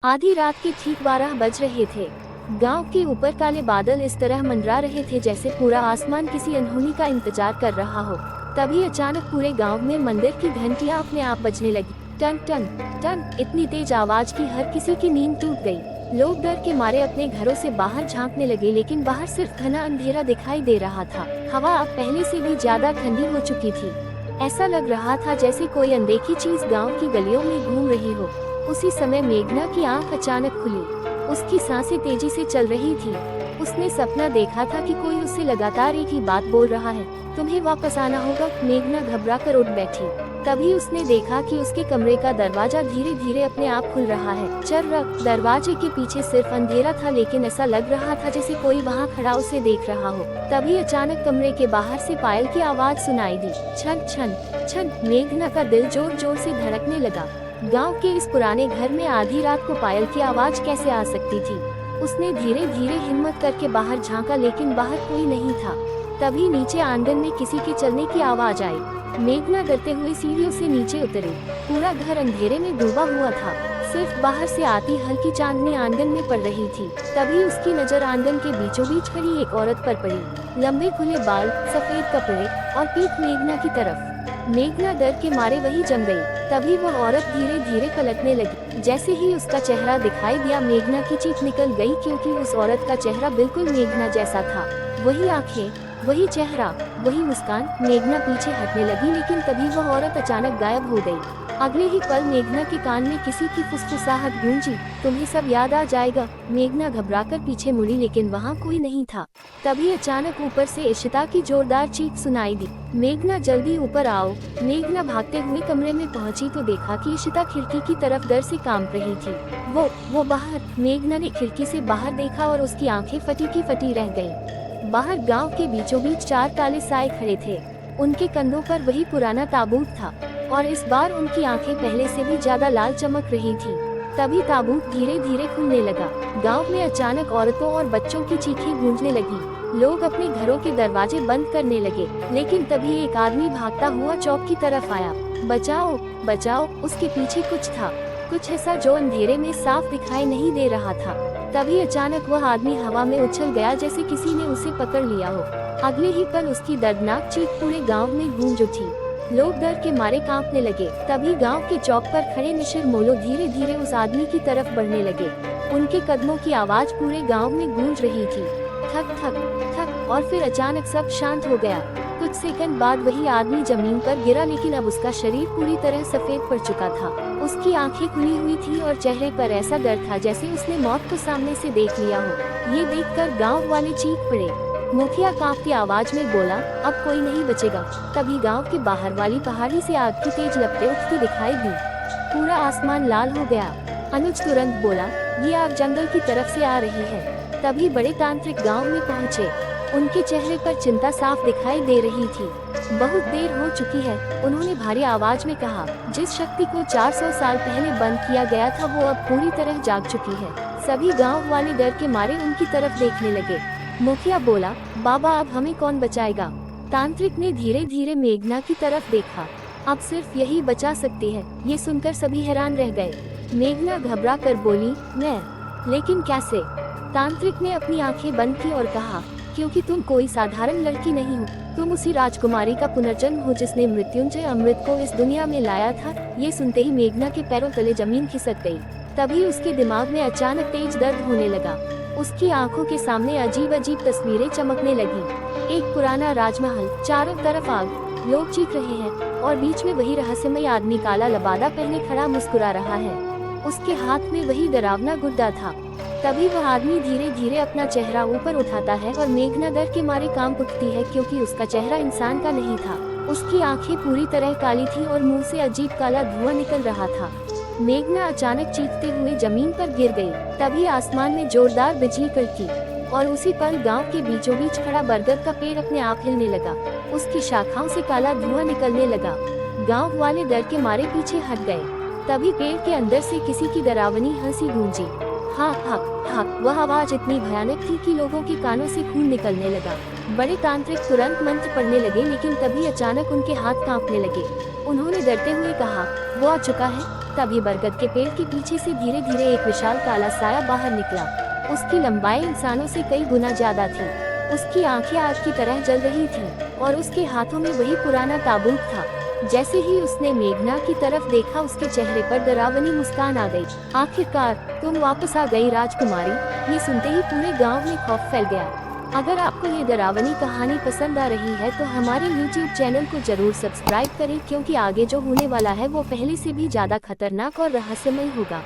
आधी रात के ठीक 12 बज रहे थे। गांव के ऊपर काले बादल इस तरह मंडरा रहे थे जैसे पूरा आसमान किसी अनहोनी का इंतजार कर रहा हो। तभी अचानक पूरे गांव में मंदिर की घंटियां अपने आप बजने लगी। टन टन टन, इतनी तेज आवाज की हर किसी की नींद टूट गई। लोग डर के मारे अपने घरों से बाहर झांकने लगे, लेकिन बाहर सिर्फ घना अंधेरा दिखाई दे रहा था। हवा अब पहले से भी ज्यादा ठंडी हो चुकी थी। ऐसा लग रहा था जैसे कोई अनदेखी चीज गांव की गलियों में घूम रही हो। उसी समय मेघना की आंख अचानक खुली। उसकी सांसें तेजी से चल रही थी। उसने सपना देखा था कि कोई उससे लगातार एक ही बात बोल रहा है, तुम्हें वापस आना होगा। मेघना घबरा कर उठ बैठी। तभी उसने देखा कि उसके कमरे का दरवाजा धीरे धीरे अपने आप खुल रहा है। चर्रक, दरवाजे के पीछे सिर्फ अंधेरा था, लेकिन ऐसा लग रहा था जैसे कोई वहाँ खड़ा उसे देख रहा हो। तभी अचानक कमरे के बाहर से पायल की आवाज सुनाई दी। छन छन छन। मेघना का दिल जोर जोर से धड़कने लगा। गांव के इस पुराने घर में आधी रात को पायल की आवाज कैसे आ सकती थी। उसने धीरे धीरे हिम्मत करके बाहर झांका, लेकिन बाहर कोई नहीं था। तभी नीचे आंगन में किसी के चलने की आवाज आई। मेघना डरते हुए सीढ़ियों से नीचे उतरी। पूरा घर अंधेरे में डूबा हुआ था। सिर्फ बाहर से आती हल्की चांदनी आंगन में पड़ रही थी। तभी उसकी नजर आंगन के बीचों बीच खड़ी एक औरत पर पड़ी। लंबे खुले बाल, सफेद कपड़े और पीठ मेघना की तरफ। मेघना डर के मारे वही जम गई। तभी वह औरत धीरे धीरे पलटने लगी। जैसे ही उसका चेहरा दिखाई दिया, मेघना की चीख निकल गई, क्योंकि उस औरत का चेहरा बिल्कुल मेघना जैसा था। वही आंखें, वही चेहरा, वही मुस्कान। मेघना पीछे हटने लगी, लेकिन तभी वह औरत अचानक गायब हो गई। अगले ही पल मेघना के कान में किसी की फुसफुसाहट गूंजी, तुम्हें सब याद आ जाएगा। मेघना घबराकर पीछे मुड़ी, लेकिन वहाँ कोई नहीं था। तभी अचानक ऊपर से इशिता की जोरदार चीख सुनाई दी। मेघना, जल्दी ऊपर आओ। मेघना भागते हुए कमरे में पहुंची तो देखा कि इशिता खिड़की की तरफ डर से कांप रही थी। वो बाहर। मेघना ने खिड़की से बाहर देखा और उसकी आंखें फटी की फटी रह गईं। बाहर गांव के बीचों बीच 4 काले साए खड़े थे। उनके कंधों पर वही पुराना ताबूत था, और इस बार उनकी आंखें पहले से भी ज्यादा लाल चमक रही थी। तभी ताबूत धीरे धीरे खुलने लगा। गांव में अचानक औरतों और बच्चों की चीखें गूंजने लगी। लोग अपने घरों के दरवाजे बंद करने लगे, लेकिन तभी एक आदमी भागता हुआ चौक की तरफ आया। बचाओ बचाओ। उसके पीछे कुछ था, कुछ ऐसा जो अंधेरे में साफ दिखाई नहीं दे रहा था। तभी अचानक वह आदमी हवा में उछल गया, जैसे किसी ने उसे पकड़ लिया हो। अगले ही पल उसकी दर्दनाक चीख पूरे गांव में गूंज उठी। लोग डर के मारे कांपने लगे। तभी गांव के चौक पर खड़े निशिर मोलो धीरे धीरे उस आदमी की तरफ बढ़ने लगे। उनके कदमों की आवाज पूरे गांव में गूंज रही थी। थक थक थक, और फिर अचानक सब शांत हो गया। कुछ सेकंड बाद वही आदमी जमीन पर गिरा, लेकिन अब उसका शरीर पूरी तरह सफेद पड़ चुका था। उसकी आंखें खुली हुई थी और चेहरे पर ऐसा डर था जैसे उसने मौत को सामने से देख लिया हो। ये देखकर गांव वाले चीख पड़े। मुखिया कांपती आवाज में बोला, अब कोई नहीं बचेगा। तभी गांव के बाहर वाली पहाड़ी से आग की तेज लपटें उठती दिखाई दी। पूरा आसमान लाल हो गया। अनुज तुरंत बोला, ये आग जंगल की तरफ से आ रही है। तभी बड़े तांत्रिक गांव में पहुंचे। उनके चेहरे पर चिंता साफ दिखाई दे रही थी। बहुत देर हो चुकी है, उन्होंने भारी आवाज में कहा। जिस शक्ति को 400 साल पहले बंद किया गया था, वो अब पूरी तरह जाग चुकी है। सभी गांव वाले डर के मारे उनकी तरफ देखने लगे। मुखिया बोला, बाबा अब हमें कौन बचाएगा। तांत्रिक ने धीरे धीरे मेघना की तरफ देखा। अब सिर्फ यही बचा सकती है। ये सुनकर सभी हैरान रह गए। मेघना घबरा कर बोली, मैं, लेकिन कैसे। तांत्रिक ने अपनी आंखें बंद की और कहा, क्योंकि तुम कोई साधारण लड़की नहीं हो। तुम उसी राजकुमारी का पुनर्जन्म हो जिसने मृत्युंजय अमृत को इस दुनिया में लाया था। ये सुनते ही मेघना के पैरों तले जमीन खिसक गई। तभी उसके दिमाग में अचानक तेज दर्द होने लगा। उसकी आंखों के सामने अजीब अजीब तस्वीरें चमकने लगी। एक पुराना राजमहल, चारों तरफ आग, लोग चीख रहे हैं, और बीच में वही रहस्यमय आदमी काला लबादा पहने खड़ा मुस्कुरा रहा है। उसके हाथ में वही डरावना गुड्डा था। तभी वह आदमी धीरे धीरे अपना चेहरा ऊपर उठाता है और मेघना डर के मारे कांप उठती है, क्योंकि उसका चेहरा इंसान का नहीं था। उसकी आंखें पूरी तरह काली थी और मुंह से अजीब काला धुआं निकल रहा था। मेघना अचानक चीखते हुए जमीन पर गिर गई। तभी आसमान में जोरदार बिजली कड़की, और उसी पल गांव के बीचों बीच खड़ा बरगद का पेड़ अपने आप हिलने लगा। उसकी शाखाओं से काला धुआं निकलने लगा। गांव वाले डर के मारे पीछे हट गए। तभी पेड़ के अंदर से किसी की डरावनी हंसी गूंजी। हाँ हाँ हाँ। वह आवाज इतनी भयानक थी कि लोगों के कानों से खून निकलने लगा। बड़े तांत्रिक तुरंत मंत्र पढ़ने लगे, लेकिन तभी अचानक उनके हाथ कांपने लगे। उन्होंने डरते हुए कहा, वो आ चुका है। तभी बरगद के पेड़ के पीछे से धीरे धीरे एक विशाल काला साया बाहर निकला। उसकी लंबाई इंसानों से कई गुना ज्यादा थी। उसकी आंखें आग की तरह जल रही थीं और उसके हाथों में वही पुराना ताबूत था। जैसे ही उसने मेघना की तरफ देखा, उसके चेहरे पर डरावनी मुस्कान आ गई। आखिरकार तुम वापस आ गई राजकुमारी। ये सुनते ही पूरे गांव में खौफ फैल गया। अगर आपको ये डरावनी कहानी पसंद आ रही है तो हमारे YouTube चैनल को जरूर सब्सक्राइब करें, क्योंकि आगे जो होने वाला है वो पहले से भी ज्यादा खतरनाक और रहस्यमय होगा।